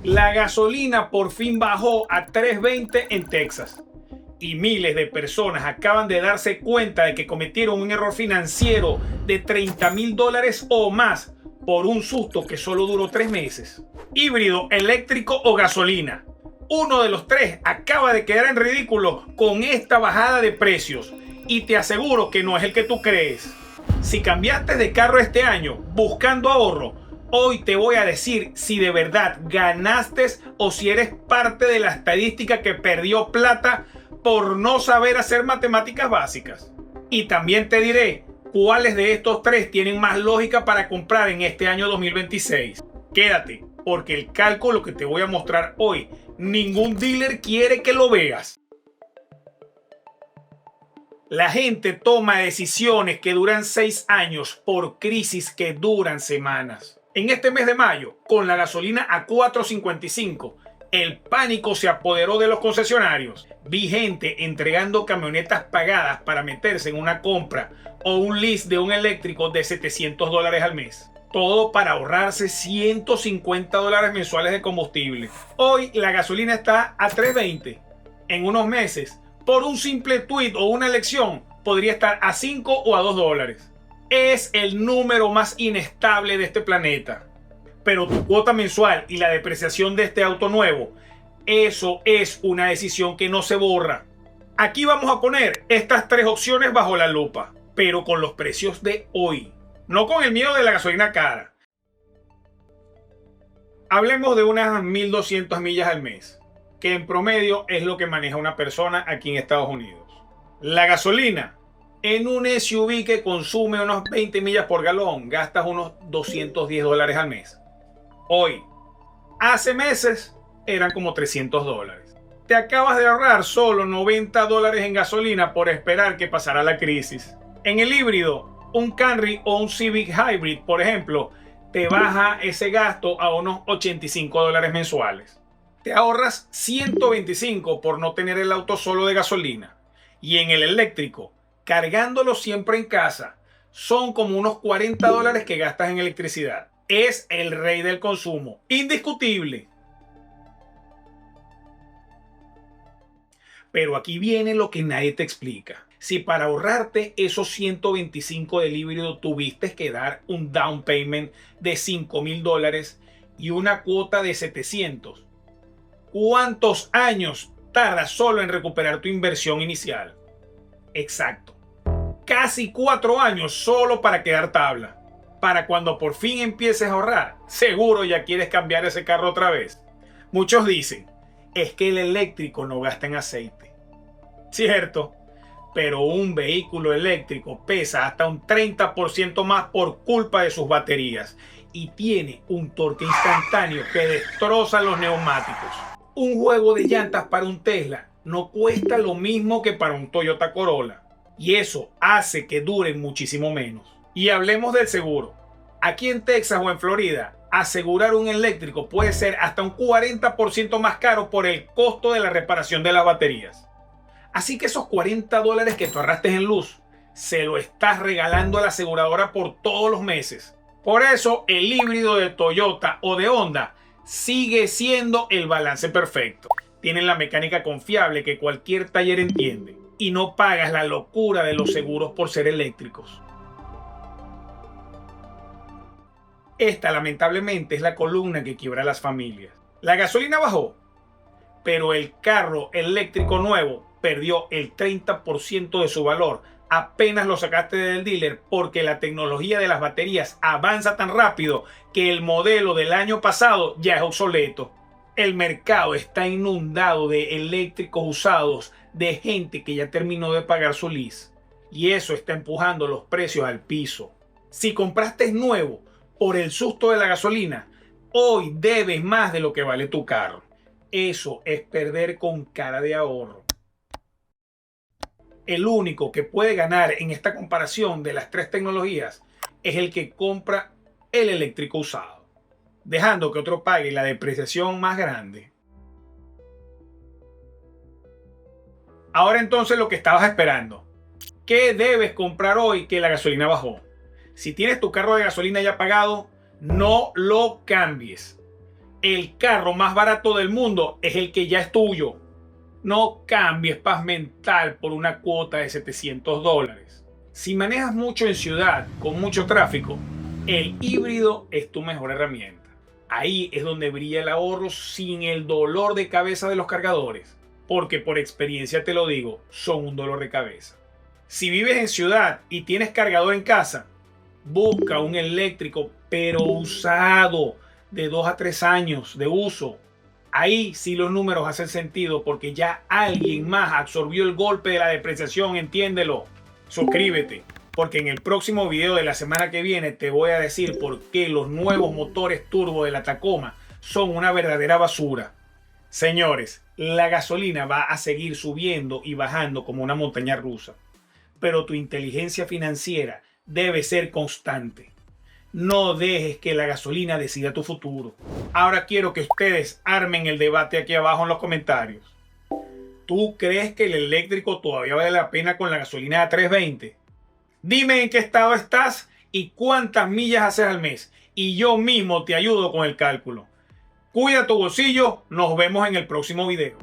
La gasolina por fin bajó a 3.20 en Texas. Y miles de personas acaban de darse cuenta de que cometieron un error financiero de $30,000 o más por un susto que solo duró 3 meses. Híbrido, eléctrico o gasolina. Uno de los tres acaba de quedar en ridículo con esta bajada de precios. Y te aseguro que no es el que tú crees. Si cambiaste de carro este año buscando ahorro, hoy te voy a decir si de verdad ganaste o si eres parte de la estadística que perdió plata por no saber hacer matemáticas básicas. Y también te diré cuáles de estos tres tienen más lógica para comprar en este año 2026. Quédate, porque el cálculo que te voy a mostrar hoy, ningún dealer quiere que lo veas. La gente toma decisiones que duran 6 años por crisis que duran semanas. En este mes de mayo, con la gasolina a 4.55, el pánico se apoderó de los concesionarios. Vi gente entregando camionetas pagadas para meterse en una compra o un lease de un eléctrico de $700 al mes. Todo para ahorrarse $150 mensuales de combustible. Hoy la gasolina está a 3.20. En unos meses, por un simple tweet o una elección, podría estar a 5 o a $2. Es el número más inestable de este planeta. Pero tu cuota mensual y la depreciación de este auto nuevo, eso es una decisión que no se borra. Aquí vamos a poner estas tres opciones bajo la lupa, pero con los precios de hoy, no con el miedo de la gasolina cara. Hablemos de unas 1.200 millas al mes, que en promedio es lo que maneja una persona aquí en Estados Unidos. La gasolina, en un SUV que consume unos 20 millas por galón, gastas unos $210 al mes. Hoy, hace meses, eran como $300. Te acabas de ahorrar solo $90 en gasolina por esperar que pasara la crisis. En el híbrido, un Camry o un Civic Hybrid, por ejemplo, te baja ese gasto a unos $85 mensuales. Te ahorras 125 por no tener el auto solo de gasolina. Y en el eléctrico, cargándolo siempre en casa, son como unos $40 que gastas en electricidad. Es el rey del consumo, indiscutible. Pero aquí viene lo que nadie te explica. Si para ahorrarte esos 125 del híbrido tuviste que dar un down payment de $5,000 y una cuota de 700, ¿cuántos años tardas solo en recuperar tu inversión inicial? Exacto. Casi 4 años solo para quedar tabla. Para cuando por fin empieces a ahorrar, seguro ya quieres cambiar ese carro otra vez. Muchos dicen, es que el eléctrico no gasta en aceite. Cierto, pero un vehículo eléctrico pesa hasta un 30% más por culpa de sus baterías y tiene un torque instantáneo que destroza los neumáticos. Un juego de llantas para un Tesla no cuesta lo mismo que para un Toyota Corolla, y eso hace que duren muchísimo menos. Y hablemos del seguro. Aquí en Texas o en Florida, asegurar un eléctrico puede ser hasta un 40% más caro por el costo de la reparación de las baterías. Así que esos $40 que tú ahorraste en luz, se lo estás regalando a la aseguradora por todos los meses. Por eso el híbrido de Toyota o de Honda sigue siendo el balance perfecto. Tienen la mecánica confiable que cualquier taller entiende. Y no pagas la locura de los seguros por ser eléctricos. Esta lamentablemente es la columna que quiebra a las familias. La gasolina bajó, pero el carro eléctrico nuevo perdió el 30% de su valor apenas lo sacaste del dealer, porque la tecnología de las baterías avanza tan rápido que el modelo del año pasado ya es obsoleto. El mercado está inundado de eléctricos usados de gente que ya terminó de pagar su lease, y eso está empujando los precios al piso. Si compraste nuevo por el susto de la gasolina, hoy debes más de lo que vale tu carro. Eso es perder con cara de ahorro. El único que puede ganar en esta comparación de las tres tecnologías es el que compra el eléctrico usado, dejando que otro pague la depreciación más grande. Ahora entonces lo que estabas esperando. ¿Qué debes comprar hoy que la gasolina bajó? Si tienes tu carro de gasolina ya pagado, no lo cambies. El carro más barato del mundo es el que ya es tuyo. No cambies paz mental por una cuota de $700. Si manejas mucho en ciudad, con mucho tráfico, el híbrido es tu mejor herramienta. Ahí es donde brilla el ahorro sin el dolor de cabeza de los cargadores. Porque por experiencia te lo digo, son un dolor de cabeza. Si vives en ciudad y tienes cargador en casa, busca un eléctrico pero usado, de 2 a 3 años de uso. Ahí sí los números hacen sentido porque ya alguien más absorbió el golpe de la depreciación, entiéndelo. Suscríbete, porque en el próximo video de la semana que viene te voy a decir por qué los nuevos motores turbo de la Tacoma son una verdadera basura. Señores, la gasolina va a seguir subiendo y bajando como una montaña rusa, pero tu inteligencia financiera debe ser constante. No dejes que la gasolina decida tu futuro. Ahora quiero que ustedes armen el debate aquí abajo en los comentarios. ¿Tú crees que el eléctrico todavía vale la pena con la gasolina a 3.20? Dime en qué estado estás y cuántas millas haces al mes. Y yo mismo te ayudo con el cálculo. Cuida tu bolsillo. Nos vemos en el próximo video.